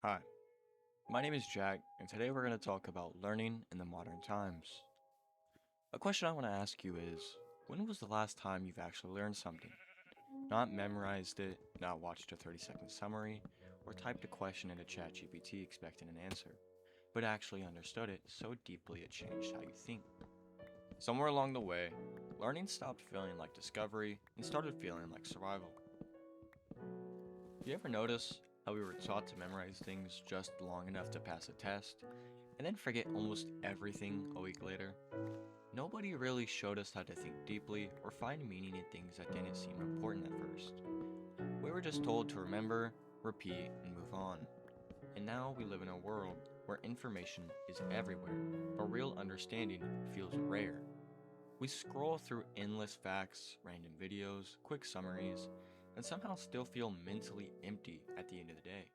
Hi, my name is Jack, and today we're going to talk about learning in the modern times. A question I want to ask you is when was the last time you've actually learned something? Not memorized it, not watched a 30-second summary, or typed a question into ChatGPT expecting an answer, but actually understood it so deeply it changed how you think. Somewhere along the way, learning stopped feeling like discovery and started feeling like survival. You ever notice how we were taught to memorize things just long enough to pass a test, and then forget almost everything a week later? Nobody really showed us how to think deeply or find meaning in things that didn't seem important at first. We were just told to remember, repeat, and move on. And now we live in a world where information is everywhere, but real understanding feels rare. We scroll through endless facts, random videos, quick summaries, and somehow still feel mentally empty at the end of the day.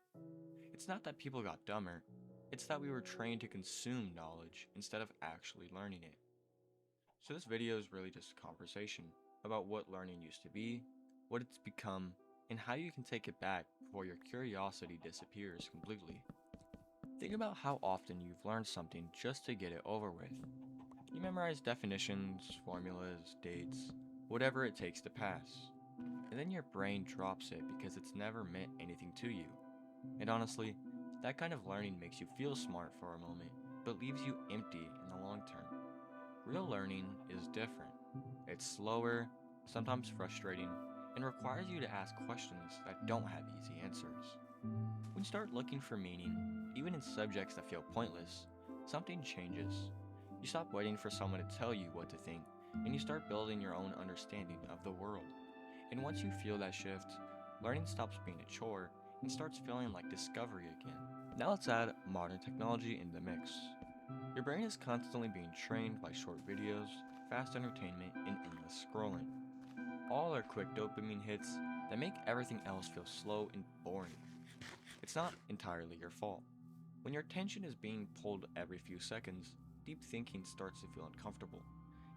It's not that people got dumber, it's that we were trained to consume knowledge instead of actually learning it. So, this video is really just a conversation about what learning used to be, what it's become, and how you can take it back before your curiosity disappears completely. Think about how often you've learned something just to get it over with. You memorize definitions, formulas, dates, whatever it takes to pass. And then your brain drops it because it's never meant anything to you. And honestly, that kind of learning makes you feel smart for a moment, but leaves you empty in the long term. Real learning is different. It's slower, sometimes frustrating, and requires you to ask questions that don't have easy answers. When you start looking for meaning, even in subjects that feel pointless, something changes. You stop waiting for someone to tell you what to think, and you start building your own understanding of the world. And once you feel that shift, learning stops being a chore and starts feeling like discovery again. Now let's add modern technology in the mix. Your brain is constantly being trained by short videos, fast entertainment, and endless scrolling. All are quick dopamine hits that make everything else feel slow and boring. It's not entirely your fault. When your attention is being pulled every few seconds, deep thinking starts to feel uncomfortable.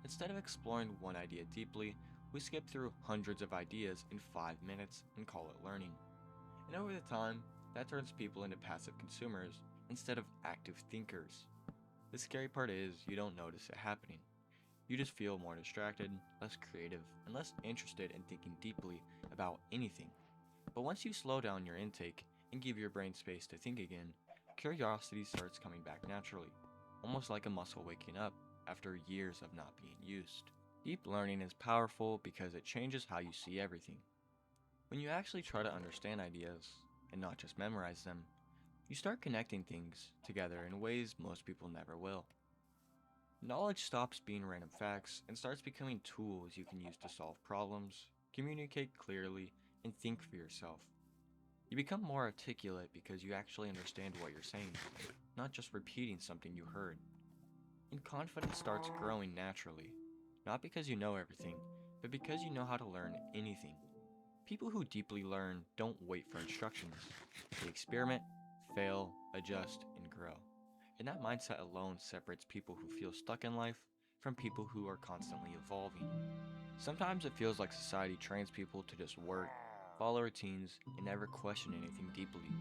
Instead of exploring one idea deeply, we skip through hundreds of ideas in 5 minutes and call it learning. And over the time, that turns people into passive consumers instead of active thinkers. The scary part is you don't notice it happening. You just feel more distracted, less creative, and less interested in thinking deeply about anything. But once you slow down your intake and give your brain space to think again, curiosity starts coming back naturally, almost like a muscle waking up after years of not being used. Deep learning is powerful because it changes how you see everything. When you actually try to understand ideas, and not just memorize them, you start connecting things together in ways most people never will. Knowledge stops being random facts and starts becoming tools you can use to solve problems, communicate clearly, and think for yourself. You become more articulate because you actually understand what you're saying, not just repeating something you heard. And confidence starts growing naturally, not because you know everything, but because you know how to learn anything. People who deeply learn don't wait for instructions. They experiment, fail, adjust, and grow. And that mindset alone separates people who feel stuck in life from people who are constantly evolving. Sometimes it feels like society trains people to just work, follow routines, and never question anything deeply.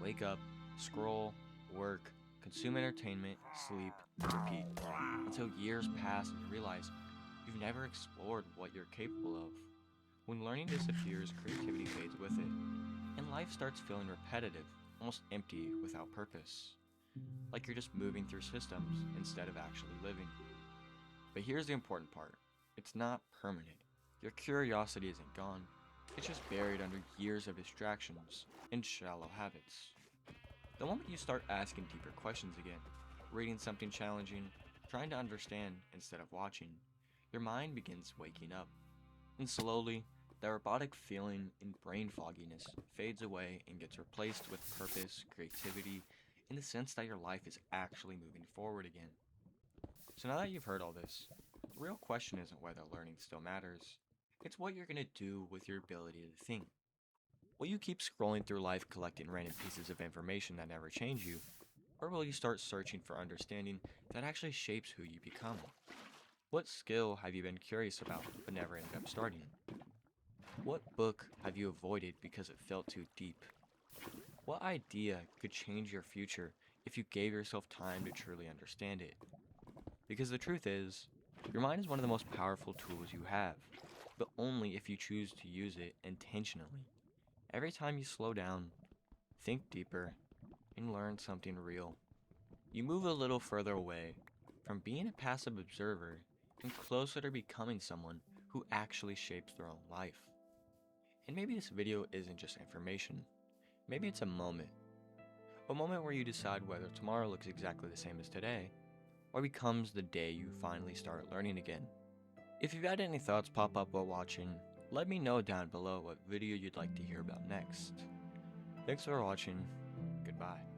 Wake up, scroll, work, consume entertainment, sleep, repeat, until years pass and you realize you've never explored what you're capable of. When learning disappears, creativity fades with it, and life starts feeling repetitive, almost empty without purpose. Like you're just moving through systems instead of actually living. But here's the important part, it's not permanent. Your curiosity isn't gone, it's just buried under years of distractions and shallow habits. The moment you start asking deeper questions again, reading something challenging, trying to understand instead of watching, your mind begins waking up. And slowly, the robotic feeling and brain fogginess fades away and gets replaced with purpose, creativity, and the sense that your life is actually moving forward again. So now that you've heard all this, the real question isn't whether learning still matters, it's what you're going to do with your ability to think. Will you keep scrolling through life collecting random pieces of information that never change you? Or will you start searching for understanding that actually shapes who you become? What skill have you been curious about but never ended up starting? What book have you avoided because it felt too deep? What idea could change your future if you gave yourself time to truly understand it? Because the truth is, your mind is one of the most powerful tools you have, but only if you choose to use it intentionally. Every time you slow down, think deeper, and learn something real, you move a little further away from being a passive observer and closer to becoming someone who actually shapes their own life. And maybe this video isn't just information, maybe it's a moment where you decide whether tomorrow looks exactly the same as today, or becomes the day you finally start learning again. If you've had any thoughts pop up while watching, let me know down below what video you'd like to hear about next. Thanks for watching. Goodbye.